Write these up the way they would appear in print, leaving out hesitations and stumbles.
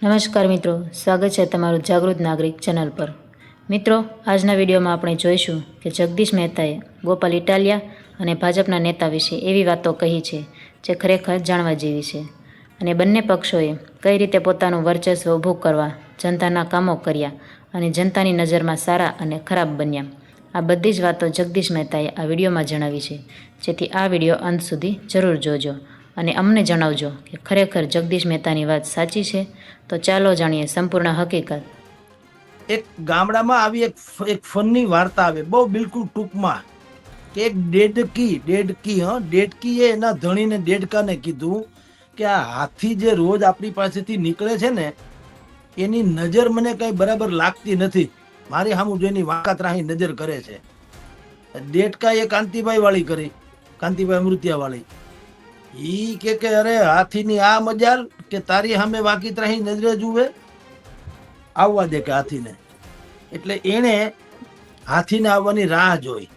નમસ્કાર મિત્રો, સ્વાગત છે તમારું જાગૃત નાગરિક ચેનલ પર। મિત્રો, આજના વિડીયોમાં આપણે જોઈશું કે જગદીશ મહેતાએ ગોપાલ ઇટાલિયા અને ભાજપના નેતા વિશે એવી વાતો કહી છે જે ખરેખર જાણવા જેવી છે અને બંને પક્ષોએ કઈ રીતે પોતાનું વર્ચસ્વ ઊભું કરવા જનતાના કામો કર્યા અને જનતાની નજરમાં સારા અને ખરાબ બન્યા। આ બધી જ વાતો જગદીશ મહેતાએ આ વિડીયોમાં જણાવી છે, જેથી આ વિડીયો અંત સુધી જરૂર જોજો અને અમને જણાવજો કે ખરેખર જગદીશ મહેતાની વાત સાચી છે। તો ચાલો જાણીએ સંપૂર્ણ હકીકત। એક ગામડામાં આવી એક ફનની વાર્તા આવે, બહુ બિલકુલ ટૂંકમાં, કે એક ડેડકીએ એના ધણીને ડેડકાને કીધું કે આ હાથી જે રોજ આપણી પાસેથી નીકળે છે ને, એની નજર મને કઈ બરાબર લાગતી નથી, મારી સામું જોઈને વાંકાતરાહી નજર કરે છે। ડેડકાએ કાંતિભાઈ વાળી કરી, કાંતિભાઈ અમૃતિયા વાળી। ઈ કે અરે હાથીની આ મજાલ કે તારી સામે વાંકીતરાહી નજરે જુએ, આવવા દે કે હાથીને। એટલે એણે હાથીને આવવાની રાહ જોઈ,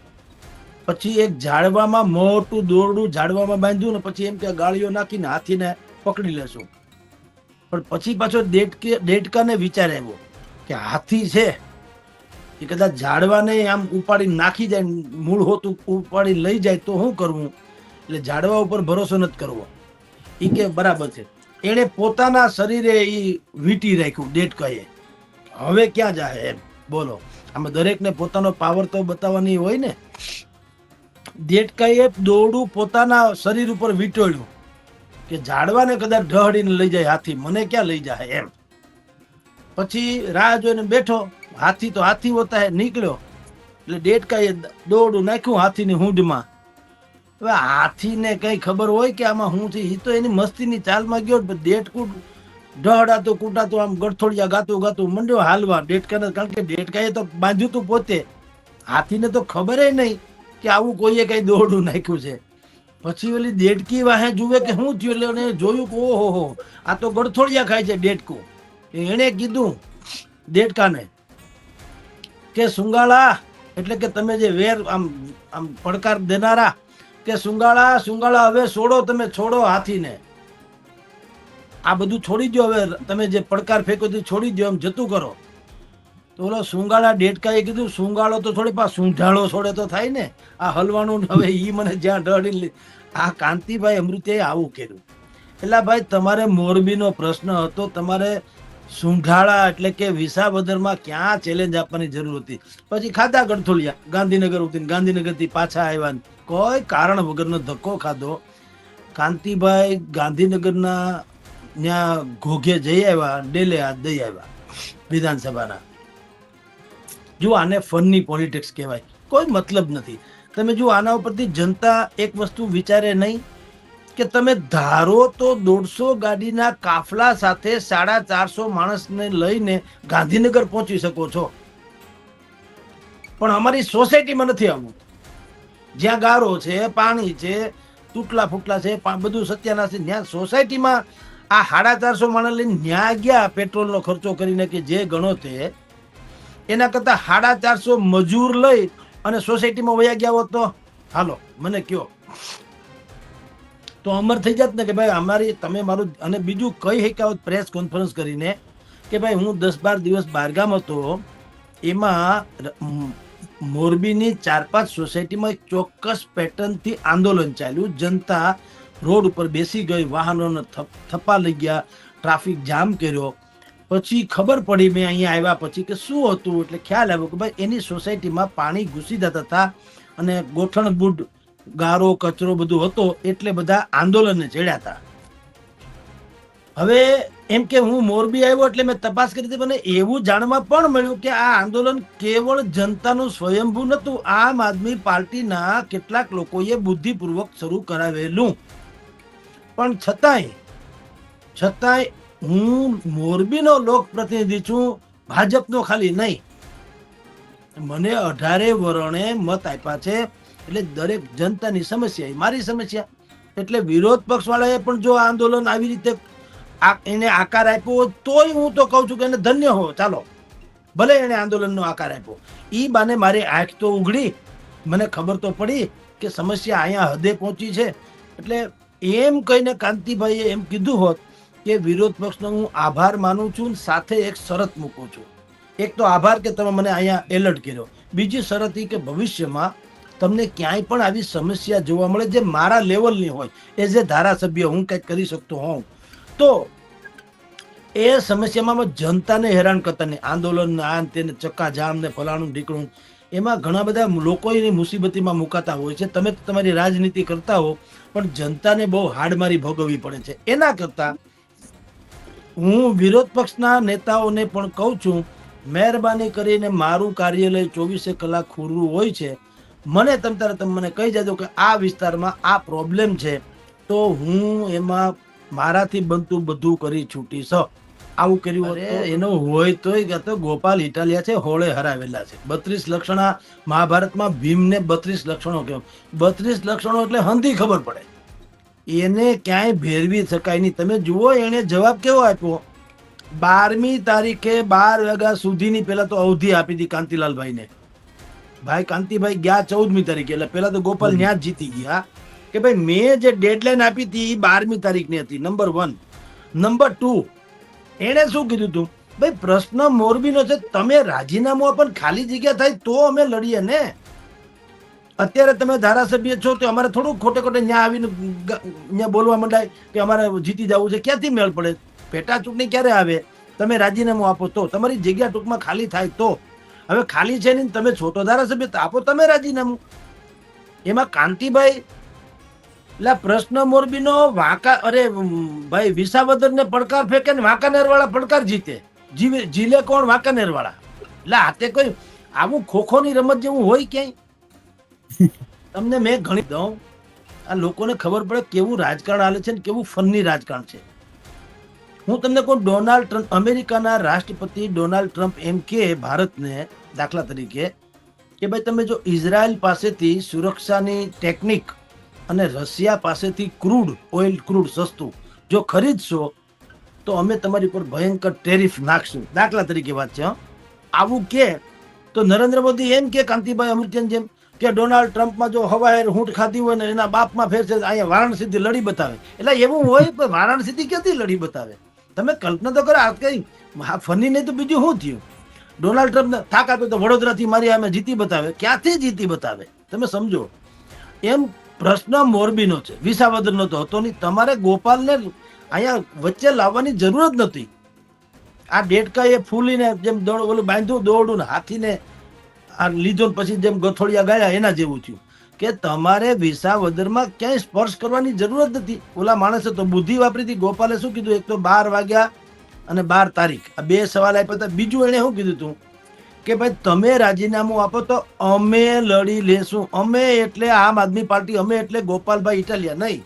પછી એક ઝાડવામાં મોટું દોરડું ઝાડવામાં બાંધ્યું ને પછી એમ કે ગાળીઓ નાખીને હાથીને પકડી લેશું। પણ પછી પાછો ડેડકાને વિચાર આવ્યો કે હાથી છે એ કદાચ ઝાડવાને આમ ઉપાડી નાખી જાય, મૂળ હોતું ઉપાડી લઈ જાય તો શું કરવું? એટલે ઝાડવા ઉપર ભરોસો નથી કરવો। એ કે બરાબર છે। એણે પોતાના શરીરે એ વીંટી રાખ્યું ડેડકાએ, હવે ક્યાં જાય એમ બોલો। આમાં દરેકને પોતાનો પાવર તો બતાવવાની હોય ને। ડેડકાએ દોરડું પોતાના શરીર ઉપર વીંટોળ્યું કે ઝાડવાને કદાચ ઢહડીને લઈ જાય હાથી, મને ક્યાં લઈ જાય એમ। પછી રાહ જોઈને બેઠો, હાથી તો હાથી હોતા નીકળ્યો, એટલે ડેડકાએ દોરડું નાખ્યું હાથીની હૂંઢમાં। હવે હાથીને કઈ ખબર હોય કે આમાં શું છે? એ તો એની મસ્તીની ચાલમાં ગયો, ડેડકું ઢહડાતું કૂટાતું આમ ગળથોડિયા ગાતું મંડ્યો હાલવા ડેડકાને, કારણ કે ડેડકાએ તો બાંધ્યું તું પોતે, હાથીને તો ખબર નહીં કે આવું કોઈએ કઈ દોરડું નાખ્યું છે। પછી ઓલી ડેડકી વાહે જુએ કે શું થયું, એટલે જોયું કે ઓહો આ તો ગળથોડિયા ખાય છે ડેડકું। એણે કીધું ડેડકાને કે સુંગાળા, એટલે કે તમે જે વેર આમ આમ પડકાર દેનારા, કે સુંગાળા હવે છોડો, તમે છોડો હાથીને, આ બધું છોડી દો, હવે તમે જે પડકાર ફેંકો તે છોડી દો, એમ જતું કરો। તો ઓલો સુંગાળા ડેડકાએ કીધું સુંગાળો તો થોડી પા સૂંઢાળો છોડે તો થાય ને, આ હલવાનું હવે ઈ મને જ્યાં ઢળી। આ કાંતિભાઈ અમૃતિયાએ આવું કર્યું। એટલે ભાઈ તમારે મોરબીનો પ્રશ્ન હતો, તમારે સૂંઢાળા એટલે કે વિસાવદરમાં ક્યાં ચેલેન્જ આપવાની જરૂર હતી? પછી ખાધા ગળથોલિયા, ગાંધીનગર ઉતરીને ગાંધીનગરથી પાછા આવ્યા, કોઈ કારણ વગરનો ધક્કો ખાધો। કાંતિભાઈ ગાંધીનગરના ત્યાં ઘોઘે જઈ આવ્યા, ડેલે હાથ દઈ આવ્યા વિધાનસભાના। જો આને ફનની પોલિટિક્સ કહેવાય, કોઈ મતલબ નથી। તમે જો આના ઉપરથી જનતા એક વસ્તુ વિચારે નહીં કે તમે ધારો તો 150 ગાડીના કાફલા સાથે 450 માણસને લઈને ગાંધીનગર પહોંચી શકો છો, પણ અમારી સોસાયટીમાં નથી આવવું, જ્યાં ગારો છે, પાણી છે, તૂટલા ફૂટલા છે, બધું સત્યાનાશ છે, ત્યાં સોસાયટીમાં આ 450 માણસ લઈને ન્યા ગયા પેટ્રોલનો ખર્ચો કરીને કે જે ગણો તે, એના કરતા 450 મજૂર લઈ અને સોસાયટીમાં વયા ગયા હોત તો હાલો મને કયો, તો અમર થઈ જાત ને કે ભાઈ અમારી તમે મારું, અને બીજું કઈ શક્યા પ્રેસ કોન્ફરન્સ કરીને કે ભાઈ હું 10-12 દિવસ બહારગામ હતો, એમાં મોરબીની 4-5 સોસાયટીમાં ચોક્કસ પેટર્નથી આંદોલન ચાલ્યું, જનતા રોડ ઉપર બેસી ગઈ, વાહનોને થપ્પા લઈ ગયા, ટ્રાફિક જામ કર્યો। પછી ખબર પડી મેં અહીંયા આવ્યા પછી કે શું હતું, એટલે ખ્યાલ આવ્યો કે ભાઈ એની સોસાયટીમાં પાણી ઘૂસી જતા હતા અને ગોઠણ બુડ ગારો કચરો બધું હતો, એટલે બધા આંદોલનને ચડ્યા હતા। હવે એમ કે હું મોરબી આવ્યો એટલે મેં તપાસ કરી હતી, મને એવું જાણવા પણ મળ્યું કે આ આંદોલન કેવળ જનતાનું સ્વયંભૂ નહોતું, આમ આદમી પાર્ટીના કેટલાક લોકોએ બુદ્ધિપૂર્વક શરૂ કરાવેલું। પણ છતાંય હું મોરબીનો લોકપ્રતિનિધિ છું, ભાજપનો ખાલી નહીં। મને 18 વરણે મત આપ્યા છે, એટલે દરેક જનતાની સમસ્યા મારી સમસ્યા। એટલે વિરોધ પક્ષ વાળાએ પણ જો આંદોલન આવી રીતે એને આકાર આપ્યો તોય હું તો કહું છું કે એને ધન્ય હો, ચાલો ભલે એને આંદોલનનો આકાર આપ્યો, ઈ બાને મારી આંખ તો ઉઘડી, મને ખબર તો પડી કે સમસ્યા અહીંયા હદે પહોંચી છે। એટલે એમ કહીને કાંતિભાઈએ એમ કીધું હોત કે વિરોધ પક્ષનો હું આભાર માનું છું, સાથે એક શરત મૂકું છું. એક તો આભાર કે તમે મને અહીંયા એલર્ટ કર્યો, બીજી શરત એ કે ભવિષ્યમાં તમને ક્યાંય પણ આવી સમસ્યા જોવા મળે જે મારા લેવલની હોય, એઝ એ ધારાસભ્ય હું કંઈક કરી શકતો હોઉં, તો એ સમસ્યામાં જનતાને હેરાન કરતા નહીં. આંદોલન આ તેને ચક્કાજામ ને ફલાણું ઢીકણું, એમાં ઘણા બધા લોકો એની મુસીબતીમાં મુકાતા હોય છે. તમે તમારી રાજનીતિ કરતા હો, પણ જનતાને બહુ હાડમારી ભોગવવી પડે છે. એના કરતાં હું વિરોધ પક્ષના નેતાઓને પણ કહું છું, મહેરબાની કરીને મારું કાર્યાલય 24 કલાક ખુલ્લું હોય છે. મને તમે મને કહી જાજો કે આ વિસ્તારમાં આ પ્રોબ્લેમ છે, તો હું એમાં મારાથી બનતું બધું કરી છૂટીશ. આવું કર્યું હોત એનો હોય તોય તો ગોપાલ ઇટાલિયા છે, હોળે હરાવેલા છે. 32 લક્ષણા મહાભારતમાં ભીમને 32 લક્ષણો કહ્યું. 32 લક્ષણો એટલે હંધી ખબર પડે, એને ક્યાંય ભેરવી શકાય નહીં. તમે જુઓ એને જવાબ કેવો આપ્યો. 12મી તારીખે 12 વાગ્યા સુધીની પેલા તો અવધિ આપી હતી કાંતિલાલભાઈને. ભાઈ કાંતિભાઈ ગયા 14મી તારીખે, એટલે પેલા તો ગોપાલ ન્યા જ જીતી ગયા કે ભાઈ મેં જે ડેડલાઈન આપી હતી એ 12મી તારીખની હતી. નંબર 1. નંબર 2, એણે શું કીધું હતું, ભાઈ પ્રશ્ન મોરબીનો છે, તમે રાજીનામું આપો ને ખાલી જગ્યા થાય તો અમે લડીએ ને. અત્યારે તમે ધારાસભ્ય છો તો અમારે થોડું ખોટે ખોટે ન્યા આવીને ન્યા બોલવા માંડાય કે અમારે જીતી જવું છે. ક્યાંથી મેળ પડે? પેટા ચૂંટણી ક્યારે આવે? તમે રાજીનામું આપો તો, તમારી જગ્યા ટૂંકમાં ખાલી થાય તો. હવે ખાલી છે ને, તમે છોટો ધારાસભ્ય તો આપો તમે રાજીનામું. એમાં કાંતિભાઈ એટલે પ્રશ્ન મોરબીનો વાંકા, અરે ભાઈ વિસાવદરને પડકાર ફેંકે ને વાંકાનેર વાળા પડકાર જીતે. જીલે કોણ? વાંકાનેર વાળા. એટલે આતે કોઈ આવું ખોખોની રમત જેવું હોય ક્યાંય? તમને મેં ઘણી દઉં, આ લોકોને ખબર પડે કેવું રાજકારણ હાલે છે ને કેવું ફનની રાજકારણ છે. હું તમને કહું, ડોનાલ્ડ ટ્રમ્પ, અમેરિકાના રાષ્ટ્રપતિ ડોનાલ્ડ ટ્રમ્પ એમ કે ભારતને, દાખલા તરીકે, કે ભાઈ તમે જો ઇઝરાયલ પાસેથી સુરક્ષાની ટેકનિક અને રશિયા પાસેથી ઓઇલ ક્રૂડ સસ્તું જો ખરીદશો તો અમે તમારી પર ભયંકર ટેરિફ નાખશું. દાખલા તરીકે વાત છે. આવું કે તો નરેન્દ્ર મોદી એમ કે કાંતિભાઈ અમૃત્યન જેમ કે ડોનાલ્ડ ટ્રમ્પમાં જો હવાહેર હૂંટ ખાધી હોય ને એના બાપમાં ફેર છે, અહીંયા વારાણસીથી લડી બતાવે. એટલે એવું હોય પણ વારાણસીથી ક્યાંથી લડી બતાવે? તમે કલ્પના તો કરો, આ કઈ ફની નહીં તો બીજું શું થયું? ડોનાલ્ડ ટ્રમ્પ થાક આપે તો વડોદરાથી મારી સામે જીતી બતાવે. ક્યાંથી જીતી બતાવે? તમે સમજો. એમ પ્રશ્ન મોરબીનો છે, વિસાવદરનો તો હતો નહીં. તમારે ગોપાલને અહીંયા વચ્ચે લાવવાની જરૂર જ નથી. આ ડેડકા એ ફૂલીને જેમ ઓલું બાંધ્યું દોરડું ને હાથીને આ લીધો પછી જેમ ગથોડિયા ગયા એના જેવું થયું કે તમારે વિસાવદરમાં ક્યાંય સ્પર્શ કરવાની જરૂર જ નથી. ઓલા માણસે તો બુદ્ધિ વાપરી હતી. ગોપાલે શું કીધું? એક તો 12 વાગ્યા અને 12 તારીખ, આ 2 સવાલ આપ્યા હતા. બીજું એને શું કીધું હતું કે ભાઈ તમે રાજીનામું આપો તો અમે લડી લેશું. અમે એટલે આમ આદમી પાર્ટી, અમે એટલે ગોપાલભાઈ ઇટાલિયા નહીં.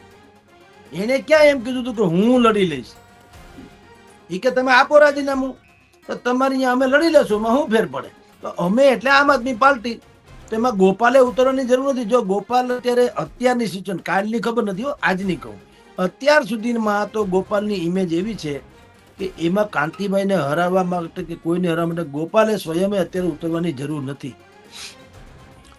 એને ક્યાં એમ કીધું હતું કે હું લડી લઈશ? એ કે તમે આપો રાજીનામું તો તમારી અહીંયા અમે લડી લેશું, એમાં શું ફેર પડે? તો અમે એટલે આમ આદમી પાર્ટી. તો એમાં ગોપાલે ઉતરવાની જરૂર નથી. જો ગોપાલ અત્યારે અત્યારની સિચ્યુએશન, કાલની ખબર નથી, આજની કહું, અત્યાર સુધીમાં તો ગોપાલની ઇમેજ એવી છે કે એમાં કાંતિભાઈને હરાવવા માટે કે કોઈને હરાવવા માટે ગોપાલે સ્વયંમે અત્યારે ઉતરવાની જરૂર નથી.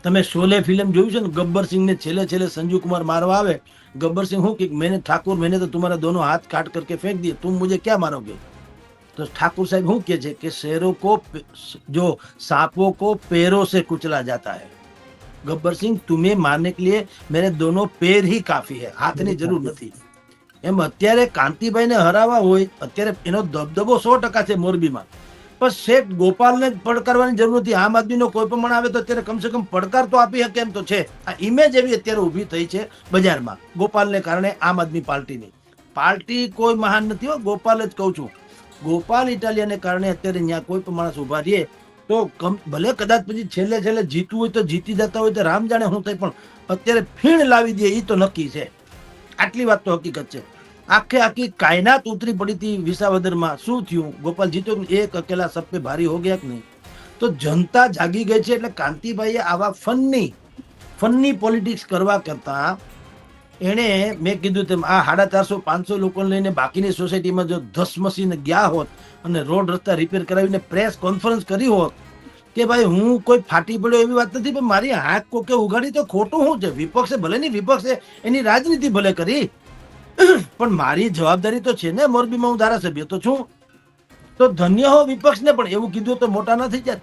તમે શોલે ફિલ્મ જોયું છે ને, ગબ્બરસિંહને છેલ્લે સંજુ કુમાર મારવા આવે, ગબ્બરસિંહ શું કે મેને ઠાकुर मैंने तो तुम्हारा दोनों हाथ काट करके फेंक दिए, तुम मुझे क्या मारोगे? तो ठाकुर साहब શું કહે છે કે शेरों को जो सांपों को पैरों से कुचला जाता है, गब्बर सिंह तुम्हें मारने के लिए मेरे दोनों पैर ही काफी है, હાથની જરૂર નથી. એમ અત્યારે કાંતિભાઈને હરાવવા હોય, અત્યારે એનો દબદબો 100% છે મોરબીમાં, પણ શેઠ ગોપાલને પડકારવાની જરૂર નથી. આમ આદમીનો કોઈ પણ આવે તો અત્યારે કમસે કમ પડકાર તો આપી શકે એમ તો છે. આ ઇમેજ એવી અત્યારે ઊભી થઈ છે બજારમાં ગોપાલને કારણે. આમ આદમી પાર્ટીની પાર્ટી કોઈ મહાન નથી હો, ગોપાલ જ કહું છું. ગોપાલ ઇટાલિયાને કારણે અત્યારે ત્યાં કોઈ પણ માણસ ઉભા રહે તો ભલે કદાચ પછી છેલ્લે જીતવું હોય તો જીતી જતા હોય તો રામ જાણે શું થાય, પણ અત્યારે ફીણ લાવી દે એ તો નક્કી છે. આટલી વાત તો હકીકત છે. આખી કાયનાત ઉતરી પડી હતી વિસાવદરમાં. શું થયું? ગોપાલ જીત્યો, એક અકેલા સબ પે ભારી હો ગયા કે નહીં? તો જનતા જાગી ગઈ છે. એટલે કાંતિભાઈએ આવા ફનની પોલિટિક્સ કરવા કરતા એણે, મેં કીધું તેમ, આ 450-500 લોકોને લઈને બાકીની સોસાયટીમાં જો ધસમસીને ગયા હોત અને રોડ રસ્તા રિપેર કરાવીને પ્રેસ કોન્ફરન્સ કરી હોત કે ભાઈ હું કોઈ ફાટી પડ્યો એવી વાત નથી, પણ મારી હાથ કોકે ઉગાડી તો ખોટું શું છે? વિપક્ષે ભલે નહીં, વિપક્ષે એની રાજનીતિ ભલે કરી, પણ મારી જવાબદારી તો છે ને, મોરબીમાં હું ધારાસભ્ય તો છું. તો ધન્ય હો વિપક્ષને પણ એવું કીધું તો મોટા ન થઈ જાય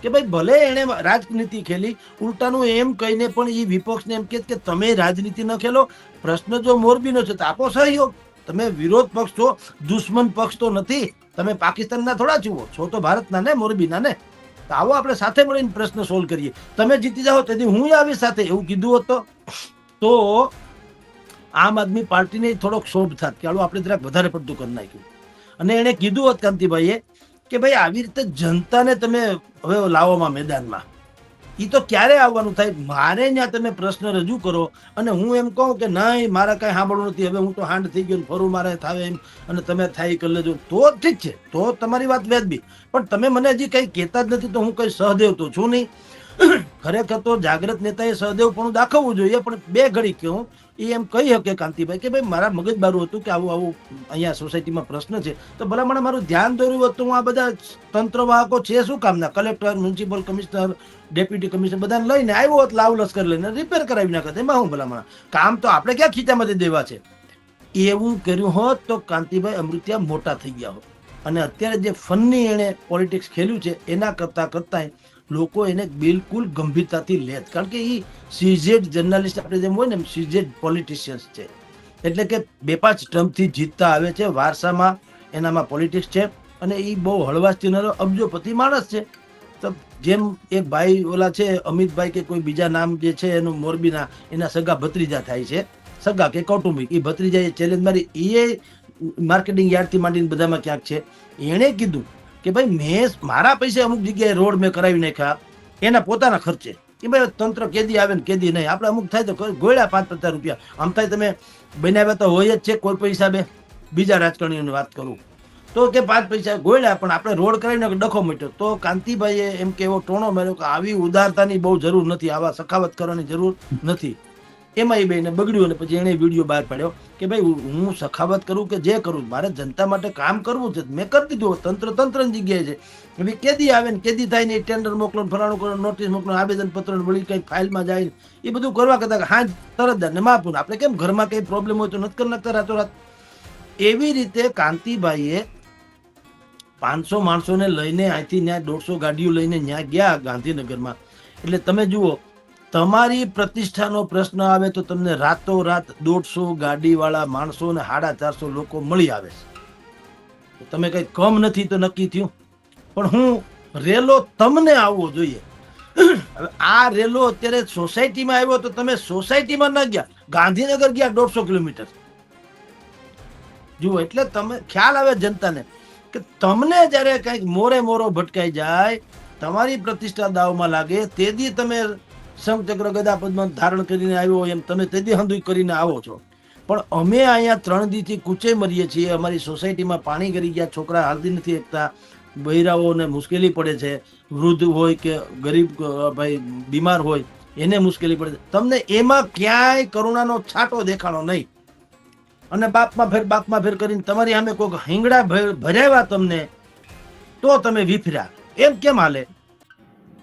કે ભાઈ ભલે એને રાજનીતિ ખેલી, ઉલટાનું એમ કહીને પણ એ વિપક્ષને એમ કે તમે રાજનીતિ ન ખેલો, પ્રશ્ન જો મોરબીનો છે તો આપો સહયોગ. તમે વિરોધ પક્ષ છો, દુશ્મન પક્ષ તો નથી. તમે પાકિસ્તાનના થોડા છો તો ભારતના ને, મોરબીના ને. તો આવો આપણે સાથે મળીને પ્રશ્ન સોલ્વ કરીએ. તમે જીતી જાઓ તેથી હું આવી સાથે એવું કીધું હોત તો આમ આદમી પાર્ટીને થોડોક શોભ થાત કે હાલો આપણે જરાક વધારે પડતું કરી નાખ્યું. અને એને કીધું હોત કાંતિભાઈએ કે ભાઈ આવી રીતે જનતાને તમે હવે લાવોમાં મેદાનમાં, એ તો ક્યારે આવવાનું થાય? મારે ત્યાં તમે પ્રશ્ન રજૂ કરો અને હું એમ કહું કે નહીં મારે કાંઈ સાંભળવું નથી, હવે હું તો હાંડ થઈ ગયો, ફરું મારે થાવે એમ, અને તમે થાય કરી લેજો તો ઠીક છે, તો તમારી વાત વ્યાજબી. પણ તમે મને હજી કંઈ કહેતા જ નથી તો હું કંઈ સહદેવ તો છું નહીં. ખરેખર તો જાગ્રત નેતાએ સહદેવ પણ દાખવવું જોઈએ, પણ બે ઘડી કહું એ એમ કહી શકે કાંતિભાઈ કે ભાઈ મારા મગજ બારું હતું કે આવું આવું અહીંયા સોસાયટીમાં પ્રશ્ન છે, તો ભલામણ મારું ધ્યાન દોર્યું હોત તો હું આ બધા તંત્રવાહકો છે શું કામના, collector, municipal commissioner, deputy commissioner બધાને લઈને આવ્યો હોત, લાવ લશ્કર લઈને રિપેર કરાવી નાખત. એમાં હું ભલામણ, કામ તો આપણે ક્યાં ખીચામાંથી દેવા છે. એવું કર્યું હોત તો કાંતિભાઈ અમૃતિયા મોટા થઈ ગયા હોત. અને અત્યારે જે ફનની એણે પોલિટિક્સ ખેલ્યું છે એના કરતાં લોકો એને બિલકુલ ગંભીરતાથી લેત. કારણ કે એ સીઝેડ જર્નાલિસ્ટ આપણે જેમ હોય ને એમ સીઝેડ પોલિટિશિયન્સ છે. એટલે કે 2-5 ટર્મથી જીતતા આવે છે, વારસામાં એનામાં પોલિટિક્સ છે, અને એ બહુ હળવાશથી અબજોપતિ માણસ છે. તો જેમ એક ભાઈ ઓલા છે અમિતભાઈ કે કોઈ બીજા નામ જે છે એનું મોરબીના, એના સગા ભત્રીજા થાય છે, સગા કે કૌટુંબિક, એ ભત્રીજા એ ચેલેન્જ મારી, એ માર્કેટિંગ યાર્ડથી માંડીને બધામાં ક્યાંક છે. એણે કીધું કે ભાઈ મેં મારા પૈસે અમુક જગ્યાએ રોડ મેં કરાવી નાખ્યા એના પોતાના ખર્ચે. એ ભાઈ તંત્ર કેદી આવે ને કેદી નહીં, આપણે અમુક થાય તો ગોળ્યા 5-50 રૂપિયા, આમ થાય તમે બનાવ્યા તો હોય જ છે કોઈ પણ હિસાબે. બીજા રાજકારણીઓની વાત કરું તો કે 5 પૈસા ગોળ્યા, પણ આપણે રોડ કરાવીને ડખો મટ્યો. તો કાંતિભાઈએ એમ કે એવો ટોણો માર્યો કે આવી ઉદારતાની બહુ જરૂર નથી, આવા સખાવત કરવાની જરૂર નથી. એમાં એ બેને બગડ્યું અને પછી એણે વિડીયો બહાર પાડ્યો કે ભાઈ હું સખાવત કરું કે જે કરું, મારે જનતા માટે કામ કરવું છે, મેં કરી દીધું. તંત્રની જગ્યાએ છે, હવે કેદી આવે ને કેદી થાય ને ટેન્ડર મોકલો, ફલાણું કરો, નોટિસ મોકલો, આવેદનપત્ર વળી કંઈક ફાઇલમાં જાય, એ બધું કરવા કરતા હા તરત ને માપું. આપણે કેમ ઘરમાં કંઈ પ્રોબ્લેમ હોય તો નથી કરી નાખતા રાતોરાત. એવી રીતે કાંતિભાઈએ 500 માણસોને લઈને અહીંથી ત્યાં 150 ગાડીઓ લઈને ત્યાં ગયા ગાંધીનગરમાં. એટલે તમે જુઓ, તમારી પ્રતિષ્ઠાનો પ્રશ્ન આવે તો તમને રાતોરાત 150 ગાડીવાળા માણસો ને 450 લોકો મળી આવે છે. તમે કઈ કમ નથી તો નક્કી થયું. પણ હું રેલો તમને આવવો જોઈએ. હવે આ રેલો અત્યારે સોસાયટીમાં આવ્યો તો તમે સોસાયટીમાં ન ગયા, ગાંધીનગર ગયા 150 કિલોમીટર. જુઓ, એટલે તમે ખ્યાલ આવે જનતાને કે તમને જયારે કઈક મોરો ભટકાઈ જાય, તમારી પ્રતિષ્ઠા દાવમાં લાગે, તેથી તમે શંખચક્ર ગદા પદ્મ ધારણ કરીને આવ્યો એમ તમે તેથી હંધુઈ કરીને આવો છો. પણ અમે અહીંયા 3 દીથી કૂચે મરીએ છીએ. અમારી સોસાયટીમાં પાણી ગરી ગયા, છોકરા હાલતી નથી શકતા, બૈરાઓને મુશ્કેલી પડે છે, વૃદ્ધ હોય કે ગરીબ ભાઈ બીમાર હોય એને મુશ્કેલી પડે છે. તમને એમાં ક્યાંય કરુણાનો છાંટો દેખાણો નહીં. અને બાપમાં ફેર કરીને તમારી સામે કોઈ હિંગડા ભરાવ્યા તમને તો તમે વિફર્યા, એમ કેમ હાલે?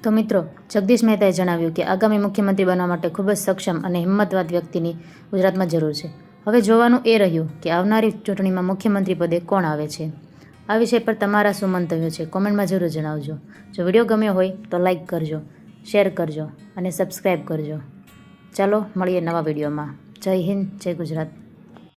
તો મિત્રો, જગદીશ મહેતાએ જણાવ્યું કે આગામી મુખ્યમંત્રી બનવા માટે ખૂબ જ સક્ષમ અને હિંમતવાદ વ્યક્તિની ગુજરાતમાં જરૂર છે. હવે જોવાનું એ રહ્યું કે આવનારી ચૂંટણીમાં મુખ્યમંત્રી પદે કોણ આવે છે. આ વિષય પર તમારા શું મંતવ્યો છે કોમેન્ટમાં જરૂર જણાવજો. જો વિડીયો ગમ્યો હોય તો લાઈક કરજો, શેર કરજો અને સબસ્ક્રાઈબ કરજો. ચાલો મળીએ નવા વિડીયોમાં. જય હિન્દ, જય ગુજરાત.